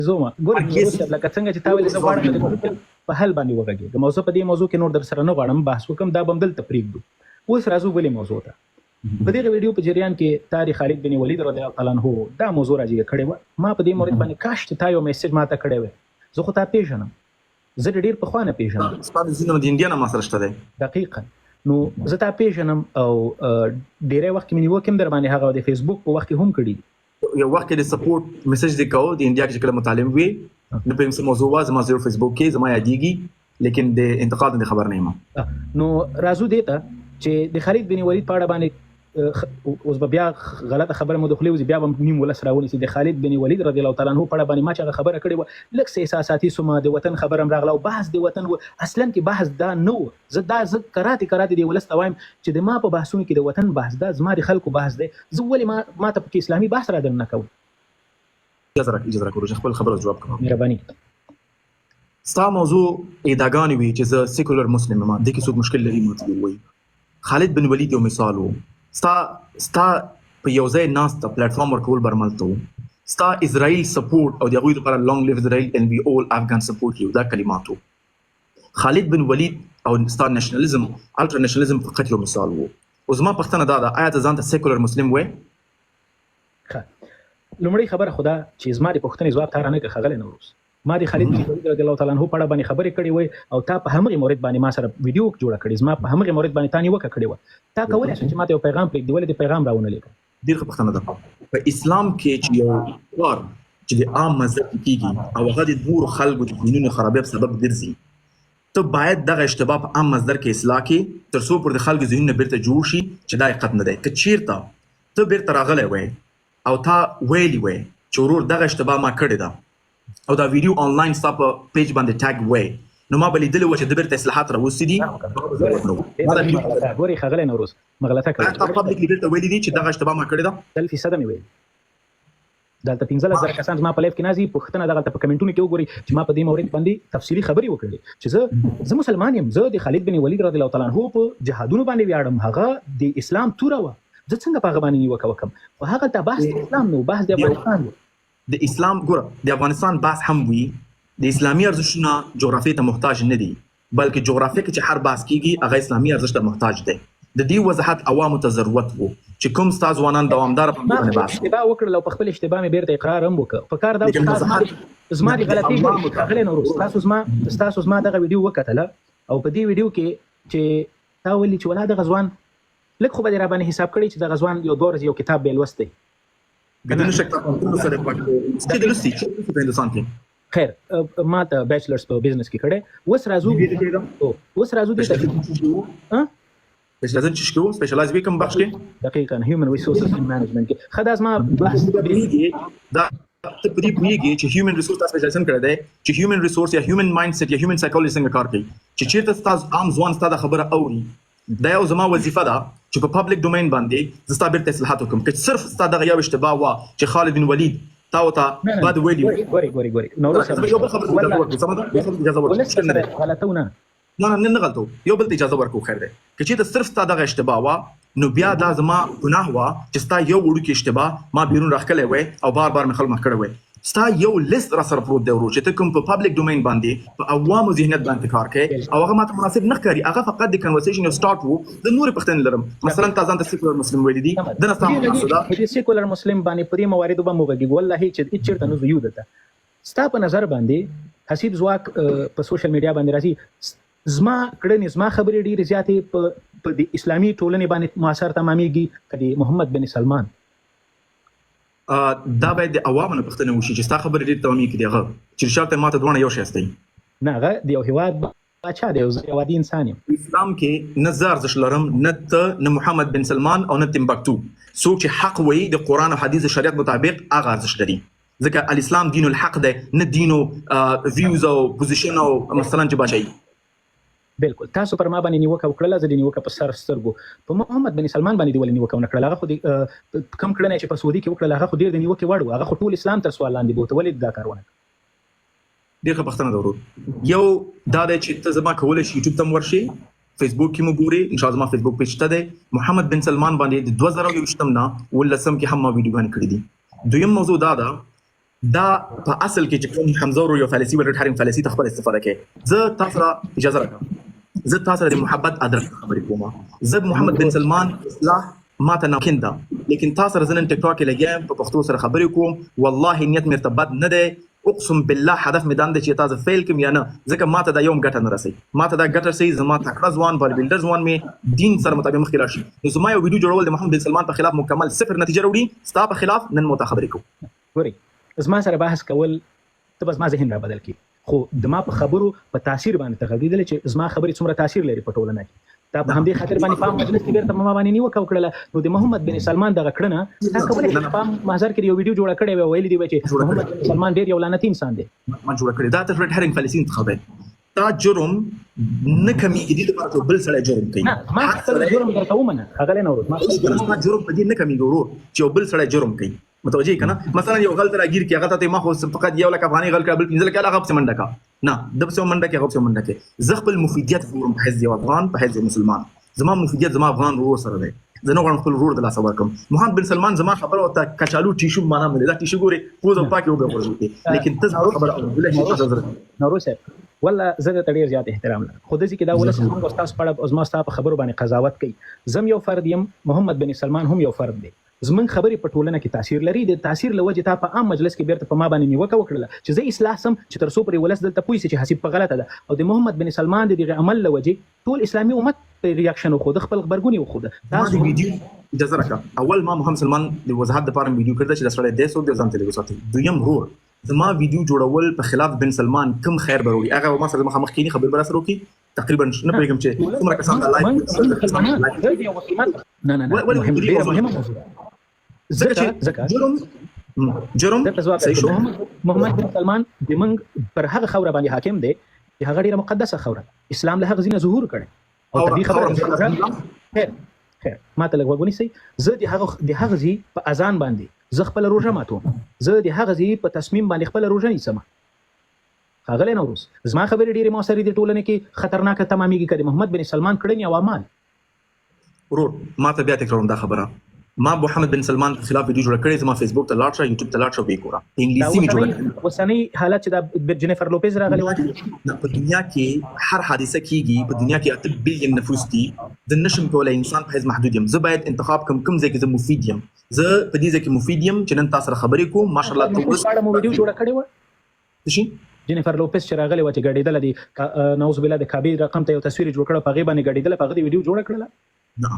زوما ګورم لکه څنګه چې تا ویل زه غواړم د په حل باندې وغږېږم او زه په دې موضوع کې نور در سره نه غواړم بحث وکړم دا به هم دلته پرېږدو. اوس راځو بلې موضوع ته. په دغه ویډیو په جریان کې تاریخ خالد بن ولید رضی الله تعالی عنہ دا موضوع راځي کړي و. ما په دې مورید باندې کاش چې تا یو میسج ماته کړی وای. زه خو تا پیژنم، زه ډېر په خوانه پیژنم، ستاسو زینو د انډیا نه ما سره شته دی. دقیقاً نو زه تا پیژنم او ډېری وخت کې مې نیوکې هم در باندې هغه د فیسبوک په وخت کې هم کړي. یو وخت کې د سپورټ میسج دی کوو د انډیا کې کله مطالعه وي نو په څه موضوع وا زما زیرو فیسبوک کې زما یادېږي لیکن د انتقاد نه خبر نه یم. نو راځو دې ته چې د خالد بن ولید په اړه باندې اوس بیا غلطه خبره مو دخلي وزي بیا هم نیم ولس راونی چې د خالد بن ولید رضی الله تعالی عنہ په اړه باندې ما چې خبره کړې و لکه سه احساساتي سوما د وطن خبرم راغله او بحث د وطن اصلا کې بحث دا نو زه کراته دی ولس توایم چې د ما په بحثونو کې د وطن بحث دا زما د خلکو بحث دی. زه ولې ما ته په اسلامي بحث را درنه کوم. اجازه راکړو چې خپل خبره جواب کوم. مهرباني. ستا موضوع ادعاګانې وي چې زه سیکولر مسلم یم، د کې څوک مشکل لري مو وي. خالد بن ولید یو مثال و. ستا په یو ځای ناست پلیټ فارم ورکول برملته و. ستا اسرائیل سپورټ او د هغوی لپاره لانګ لیو اسرائیل اینڈ وی اول افغان سپورټ یو دا کلماتو. خالد بن ولید او ستا نېشنلزم الټرا نېشنلزم فقط یو مثال و. اوس زما پوښتنه دا ده آیا ته ځان ته سیکولر مسلم وایې؟ لومړی خبره خو دا چې زما د پوښتنې ځواب تا رانه کړ ښاغلی نوروز. ما د خالد بن ولید رضی الله تعالی عنہ په اړه باندې خبرې کړې وای او تا په همغه مورید باندې ما سره ویډیو جوړه کړې. زما په همغه مورید باندې تا نیوکه کړې وه. تا کولی شې چې ما ته یو پیغام پرېږدي، ولې د پیغام راونه لیکه. ډېر ښه پوښتنه ده. په اسلام کې چې یو کار چې د عام مذهب کېږي او هغه د نورو خلکو د دینونو خرابۍ په سبب ګرځي، ته باید دغه اشتباه په عام مصدر کې اصلاح کړې تر څو پر د خلکو ذهنونه بیرته جوړ شي چې دا حقیقت نه دی. که چېرته ته بیرته راغلی وای او تا ویلي وای چې ورور دغه اشتباه ما کړې ده او دا ویډیو آنلاین ستا په پیج باندې ټاګ وای نو ما به لیدلی وه چې د بیرته اصلاحات راوستي دي. ګورې ښاغلی نوروز ما غلطه کړې. تا پبلیکلی بیرته ویلي دي چې دغه اشتباه ما کړې ده؟ 100% مې ویلي. دلته 15,000 کسان زما په لایف کې نازي پوښتنه دغلته په کمنټونو کې وګورئ چې ما په دې مورید باندې تفصیلي خبرې وکړې چې زه مسلمان یم، زه د خالد بن ولید رضی الله تعالی عنہ په جهادونو باندې ویاړم، هغه د اسلام توره وه، زه څنګه په هغه باندې نیوکه وکړم؟ خو هغه ته بحث د اسلام نه و، بحث د افغانستان و. د اسلام ګوره د افغانستان بحث هم وي، د اسلامي ارزښتونه جغرافیې ته محتاج نه دي بلکې جغرافیه کې چې هر بحث کیږي هغه اسلامي ارزښت ته محتاج دی. د دې وضاحت عوامو ته ضرورت وو چې کوم ستا ځوانان دوامداره په باندې بحث اشتباه وکړل او په خپل اشتباه مې بیرته اقرار هم وکړ. په کار دا زما د غلطۍ ښاغلی نوروز تاسو زما دغه ویډیو وکتله او په دې ویډیو کې چې تا ویلي چې ولا دغه ځوان لږ خو به دې را باندې حساب کړی چې دغه ځوان یو 2 ورځې یو کتاب به یې لوستی. بدون شک څه د لوستي په هندوستان کې خیر ما ته بیچلرز په بزنس کې کړی. اوس راځو دې ته سپیشلایزن چې شکو سپیشلایز وی کوم بخش کې دقیقاً هیومن ریسورسز مینجمنت کې خدای ما بحث دا ته پدې پوهیږي چې هیومن ریسورس تاسو سپیشلایزن کړی دی چې هیومن ریسورس یا هیومن مایند سیټ یا هیومن سایکولوژي څنګه کار کوي چې چیرته تاسو عام ځوان ستاسو خبره اوري دا یو زما وظیفه ده چې په پبلک ډومین باندې زه ستاسو بیرته اصلاحات وکړم. که صرف ستاسو دغه یو اشتباه وه چې خالد بن ولید تا ته بعد ویلي ګوري نوروز یو بل خبره اجازه ورکړه غلطونه نه غلطو یو بل ته اجازه ورکو خیر دی. که چې صرف ستا دغه اشتباه وه نو بیا دا زما ګناه وه چې ستا یو وړوکی اشتباه ما بیرون راښکلی وی او بار مې خلک مخ کړی وی. ستا یو لیست را سره پروت دی ورو چې ته کوم په پبلک ډومین باندې په عوامو ذهنیت باندې کار کوي او هغه ماته مناسب نه ښکاري. هغه فقط د کنورسیشن یو سټارټ و. د نورې پوښتنې لرم مثلا تا ځان ته سیکولر مسلم ویلي دي دنه ستا مناسب ده د سیکولر مسلم باندې په دې مواردو به مو وغږېږو والله چې هېڅ چېرته نه ځو یو دته ستا په نظر باندې حسیب ځواک په سوشل میډیا باندې راځي زما کړنې زما خبرې ډېرې زیاتې په د اسلامي ټولنې باندې مؤثر تمامېږي که د محمد بن سلمان دا باید د عوامو نه پوښتنه وشي چې ستا خبرې ډېرې تمامېږي د هغه چې رشاد ته ماته دواړه یو شی استئ نه هغه د یو هېواد باچا دی زه یو عادي انسان یم. اسلام کې نه زه ارزښت لرم نه ته نه محمد بن سلمان او نه تمبکتو. څوک چې حق وایي د قرآن او حدیث شریعت مطابق هغه ارزښت لري ځکه الاسلام دین الحق دی نه دین او ویوز او پوزیشن او مثلا چې باچایي. بالکل تاسو پر ما باندې نیوکه وکړله زه د نیوکه په سر سترګو په محمد بن سلمان باندې د ولې نیوکه ونه کړله. هغه خو د کم کړنه چې په سعودي کې وکړله هغه خو ډېر د نیوکې وړ و. هغه خو ټول اسلام تر سوال لاندې بوته ولې دا کار ونه کړ. ډېر ښه پوښتنه ده ورور. یو دا دی چې ته زما کولی شي یوټیوب ته م ورشي فیسبوک کې مو ګورې انشاءالله زما فیسبوک پیج شته دی. محمد بن سلمان باندې د 2020 نه 19 کې هم ما ویډیوګانې کړي دي. دویم موضوع دا ده دا په اصل کې چې کوم حمزه ورو یو فلسفي ولر حریم فلسفي ته خپل استفاده کوي. زه تاسو ته اجازه راکړم، زه تاسو ته د محبت ادرس خبرې کوم. زه محمد بن سلمان اصلاح ما ته ناممکن ده، لیکن تاسو سره زنن ټیک ټاک لګیم په پښتو سره خبرې کوم. والله نیت مرتبط نه دی، اقسم بالله هدف میدان دی چې تاسو فیل کوم یا نه، ځکه ما ته دا یوم ګټه نه رسي. ما ته دا ګټه رسي زما تکړه ځوان بال بلډر ځوان می دین سره مطابق مخکې لاړ شي. نو زما یو ویډیو جوړول د محمد بن سلمان په خلاف مکمل صفر نتیجه وروړي، ستا په خلاف نن مو ته خبرې کوم. ګوري زما سره بحث کول ته بس ما ذهن را بدل کی، خو د ما په خبرو په تاثیر باندې تغلیدل چې زما خبرې څومره تاثیر لري په ټولنه کې. دا په همدې خاطر باندې په مجلس کې بیرته ما باندې نیوکه وکړله. نو د محمد بن سلمان دغه کړنه تا کولای شي په محضر کې یو ویډیو جوړ کړی وي، ویل دی چې محمد بن سلمان ډیر یو لعنتی انسان دی. ما جوړ کړی دا ته ریډ هرینګ فلسطین انتخاب دا جرم نه کمیږي، د لپاره بل سره جرم کوي. ما خپل جرم درته ومنه هغه نه ورو، ما جرم په دې نه کمیږي ورو چې بل سره جرم کوي. متوجه کنه مثلا یو غلط راګیر کې هغه ته ما خو فقط یو لک افغاني غل کابل پنځل کې هغه په منډه کا نه د په منډه کې هغه په منډه کې زه خپل مفیدیت فورم په حزب افغان په حزب مسلمان زما مفیدیت زما افغان ورو سره دی. زه نو غواړم خپل ورور د لاسه ورکم. محمد بن سلمان زما خبره او ته کچالو ټیشو معنا مې دا ټیشو ګوري پوزو پاکي وګ ورته، لیکن ته خبره اورېدل شي تاسو نورو صاحب والله زه ته ډیر زیات احترام لرم. خو د ځکه دا ولس موږ تاسو په اړه ازما په خبرو باندې قضاوت کوي. زم یو فرد یم، محمد بن سلمان هم یو فرد دی. زمون خبرې په ټولنه کې تاثیر لري. د تاثیر لوجه تا په عام مجلس کې بیرته په ما باندې نیوکه وکړه چې زه اصلاح سم چې تر څو پر ولس دلته پوي چې حساب په غلطه ده. او د محمد بن سلمان دغه عمل لوجه ټول اسلامي امت په ریاکشن خو د خپل خبرګونی خو ده. تاسو ویډیو اجازه راکړه. اول ما محمد سلمان د وضاحت لپاره ویډیو کړل چې د سره د سو د ځان ته لګوساتي. دویم رور زما ویډیو جوړول په خلاف بن سلمان کم خیر بروي هغه ما سره مخ کینی خبر بر سره وکي تقریبا نه پیغام چې څومره کسان د لایک نه مهمه زکه جرم صحیح شو. محمد بن سلمان د منګ پر هغه خوره باندې حاکم دی چې هغه ډیره مقدسه خوره، اسلام له هغه ځینه ظهور کړي او طبيعي خبره خیر ما ته لګوونی سي. زه د هغه ځي په اذان باندې زه خپل روزه ماتو، زه د هغه ځي په تصمیم باندې خپل روزه نیسم. هغه نوروز زما خبرې ډیره موثرې دي ټولنه کې خطرناک تمامېږي کړي. محمد بن سلمان کړنی او اعمال ورو ما ته بیا تکراروم دا خبره. ما محمد بن سلمان په خلاف ویډیو جوړ کړی، زما فیسبوک ته لاړ شه، یوټیوب ته لاړ شه وګوره. انګلیسي می جوړ وسنی حالت چې د جنیفر لوپیز راغلی و په دنیا کې هر حادثه کیږي، په دنیا کې 8 بلین نفوس دي، د نشم کولای انسان په هیڅ محدود یم. زه باید انتخاب کوم ځای کې زه مفید یم. زه په دې ځای کې مفید یم چې نن تاسو سره خبرې کوم. ماشاءالله ته اوس مو ویډیو جوړ کړی و شي جنیفر لوپیز چې راغلی و چې ګډېدل دي نعوذ بالله د کعبه رقم ته یو تصویر جوړ کړ په غیبه نه ګډېدل په غوډي ویډیو جوړ کړل. نه